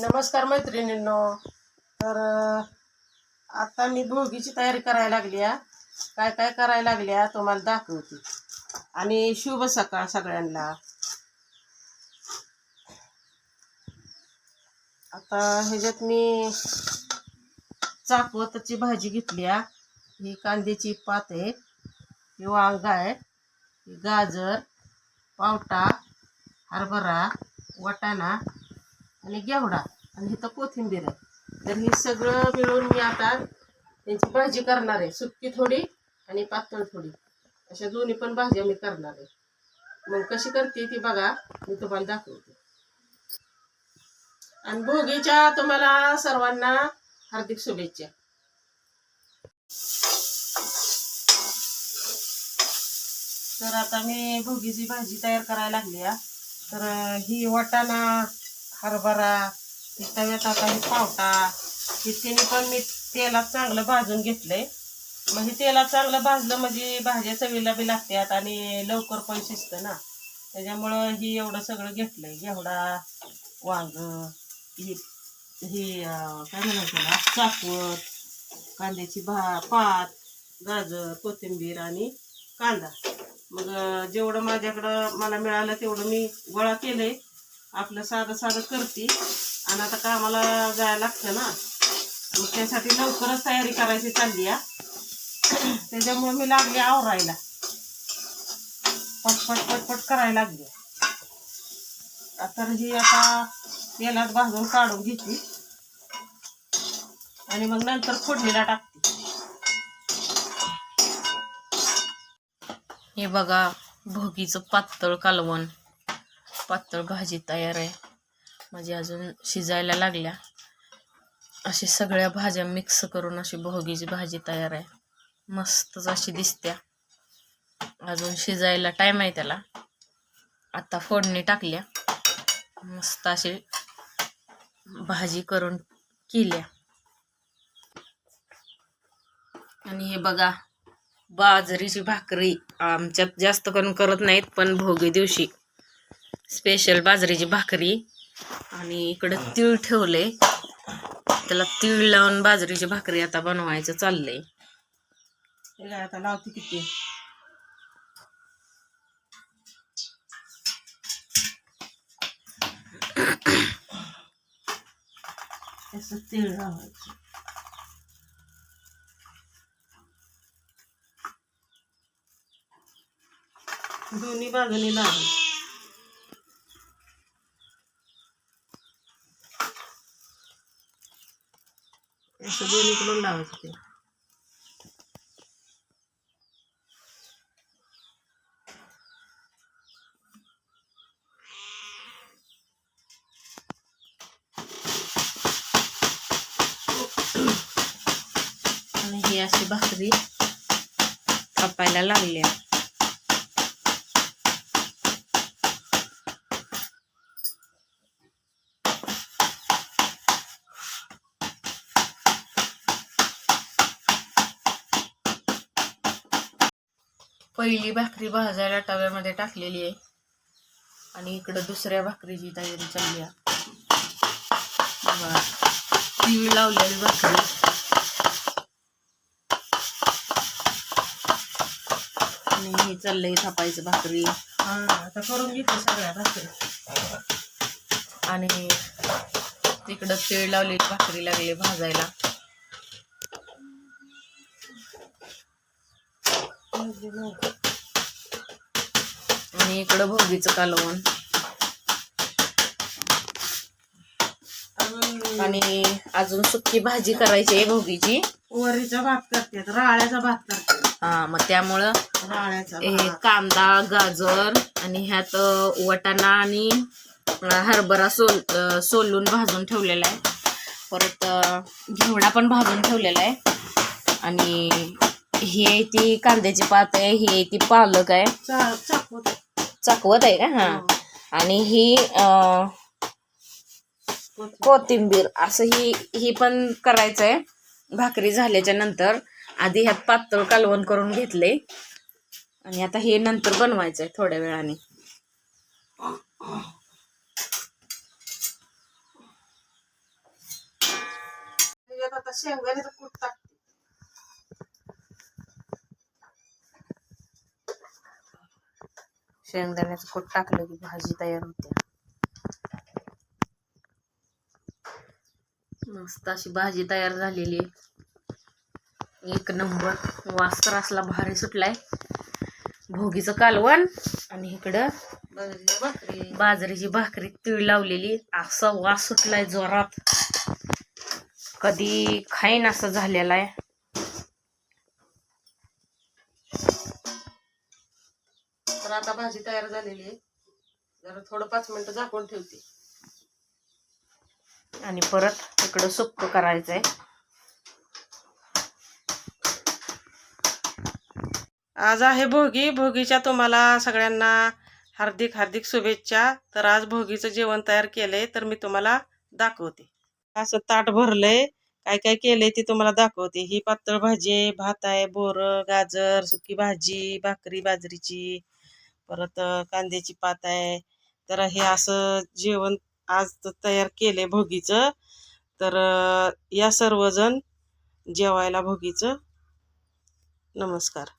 नमस्कार मैत्रिणींनो. तर आता मी भोगीची तयारी करायला लागली आहे. काय काय करायला लागली आहे तुम्हाला दाखवते. आणि शुभ सकाळ सगळ्यांना. आता ह्याच्यात मी चाकवताची भाजी घेतली आहे. ही कांद्याची पात आहे, ही वांग आहे, ही गाजर, पावटा, हरभरा, वाटाणा आणि घेवडा आणि इथं कोथिंबीर आहे. तर हे सगळं मिळून मी आता त्यांची भाजी करणार आहे. सुक्की थोडी आणि पातळ थोडी, अशा दोन्ही पण भाज्या मी करणार आहे. मग कशी करते ती बघा, मी तुम्हाला दाखवते. आणि भोगीच्या तुम्हाला सर्वांना हार्दिक शुभेच्छा. तर आता मी भोगीची भाजी तयार करायला लागली आहे. तर ही वाटाणा, हरभरा, तव्यात आता हे पावटा, हे तिन्ही पण मी तेलात चांगलं भाजून घेतलंय. म्हणजे तेलात चांगलं भाजलं म्हणजे भाज्या चवीला बी लागतात आणि लवकर पण शिजतं ना. त्याच्यामुळं ही एवढं सगळं घेतलंय. घेवडा, वांग, ही ही काय म्हणायचं त्याला, चाकवत, कांद्याची पात, गाजर, कोथिंबीर आणि कांदा. मग जेवढं माझ्याकडं मला मिळालं तेवढं मी गोळा केलंय. आपलं साधं साधं करते. आणि आता कामाला जायला लागतं ना, मग त्यासाठी लवकरच तयारी करायची चालली आहे. त्याच्यामुळे मी लागली आवरायला, पटपट पटपट करायला लागली. तर ही आता तेलात भाजून काढून घेते आणि मग नंतर फोडणीला टाकते. हे बघा, भोगीचं पातळ कालवण, पातळ भाजी तयार आहे. म्हणजे अजून शिजायला लागल्या. अशी सगळ्या भाज्या मिक्स करून अशी भोगीची भाजी तयार आहे. मस्तच अशी दिसत्या. अजून शिजायला टाइम आहे त्याला. आता फोडणी टाकल्या, मस्त अशी भाजी करून केल्या. आणि हे बघा, बाजरीची भाकरी आमच्यात जास्त करून करत नाहीत, पण भोगी दिवशी स्पेशल बाजरीची भाकरी. आणि इकडं तीळ ठेवले, त्याला तीळ लावून बाजरीची भाकरी आता बनवायचं चाललंय. आता लावते किती असं तीळ लावायचं. दोन्ही बाजूनी लावायचं. असं दोन्हीकडून लावायचं ते. आणि ही अशी भाकरी कापायला लागली. पहिली भाकरी भाजायला तव्यामध्ये टाकलेली आहे आणि इकडं दुसऱ्या भाकरीची तयारी चालली आहे. तीळ लावलेली भाकरी आणि हे चाललंय थापायचं भाकरी. आता करून घेते सगळ्या भाकरी. आणि तिकडं तीळ लावलेली भाकरी लागली भाजायला. आणि इकडं भोगीचं कालवण. आणि अजून सुक्की भाजी करायची आहे भोगीची. वरीचा भात करतात, राळ्याचा भात करतात. मग त्यामुळं राळ्याचा कांदा, गाजर आणि ह्यात वाटाणा आणि हरभरा सोलून भाजून ठेवलेला आहे. परत घेवडा पण भाजून ठेवलेला आहे. आणि ही आहे ती कांद्याची पात आहे, ही आहे ती पालक आहे, चाकवत आहे का. आणि ही कोथिंबीर. असं ही पण करायचं आहे भाकरी झाल्याच्या नंतर. आधी ह्यात पातळ कालवण करून घेतले आणि आता हे नंतर बनवायचं आहे थोड्या वेळाने. शेंगदाण्याचं कूट टाकते. शेंगदाण्याचं कूट टाकलं की भाजी तयार होते. मस्त अशी भाजी तयार झालेली आहे. एक नंबर. वास तर असला भारी सुटलाय. भोगीचं कालवण आणि इकडं बाजरीची भाकरी तीळ लावलेली. असा वास सुटलाय जोरात, कधी खाईन असं झालेला आहे. तर आता भाजी तयार झालेली आहे. जरा थोडं 5 मिनिटं झाकून ठेवते आणि परत इकडं सुक्क करायचंय. आज आहे भोगी. भोगीच्या तुम्हाला सगळ्यांना हार्दिक हार्दिक शुभेच्छा. तर आज भोगीचं जेवण तयार केलंय, तर मी तुम्हाला दाखवते. असं ताट भरलंय, काय काय केलंय ते तुम्हाला दाखवते. ही पातळ भाजी आहे, भात आहे, बोरं, गाजर, सुकी भाजी, भाकरी बाजरीची, परत कांद्याची पात आहे. तर हे असं जेवण आज तयार केलंय भोगीचं. तर या सर्वजण जेवायला भोगीचं. नमस्कार.